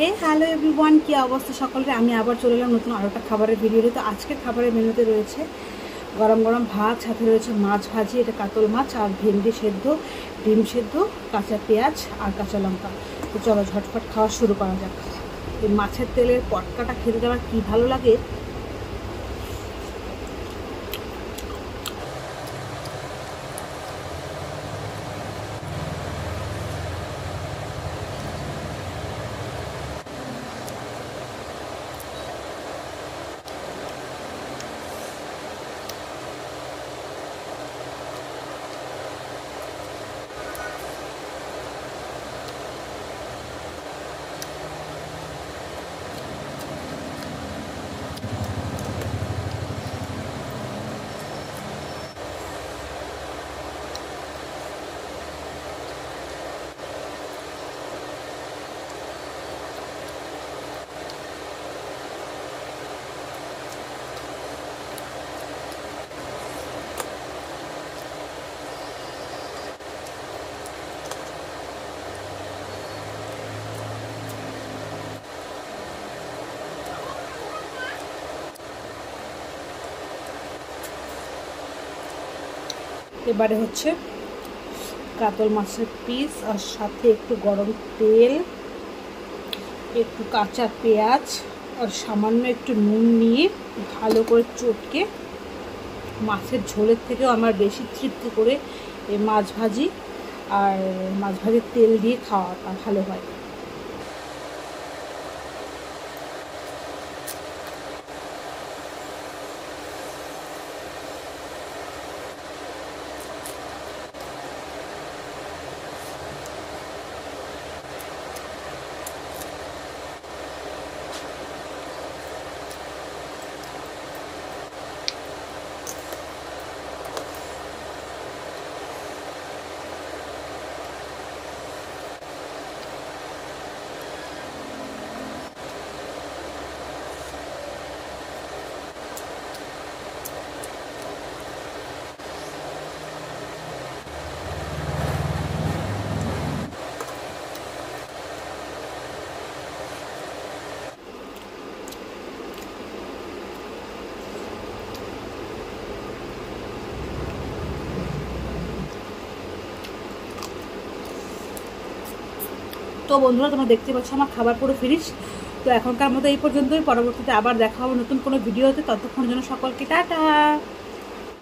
হে hello everyone, কি অবস্থা সকলের। আমি আবার চলে এলাম নতুন আরও একটা খাবারের ভিডিওতে। তো আজকের খাবারের মেনুতে রয়েছে গরম গরম ভাত, সাথে রয়েছে মাছ ভাজি, এটা কাতল মাছ, আর ভেন্ডি সেদ্ধ, ডিম সেদ্ধ, কাঁচা পেঁয়াজ আর কাঁচা লঙ্কা। তো চলো ঝটফট খাওয়া শুরু করা যাক। এই মাছের তেলের পটকাটা খেতে আমার কী ভালো লাগে। এবারে হচ্ছে কাতল মাছের পিস, আর সাথে একটু গরম তেল, একটু কাঁচা পেঁয়াজ আর সামান্য একটু নুন নিয়ে ভালো করে চটকে, মাছের ঝোলের থেকেও আমার বেশি তৃপ্তি করে এই মাছ ভাজি আর মাছ ভাজির তেল দিয়ে খাওয়াটা ভালো হয়। তো বন্ধুরা, তোমরা দেখতে পাচ্ছ আমার খাবার পুরো ফিনিশ। তো এখনকার মতো এই পর্যন্তই। পরবর্তীতে আবার দেখা হবে নতুন কোনো ভিডিওতে। ততক্ষণের জন্য সকলকে টাটা।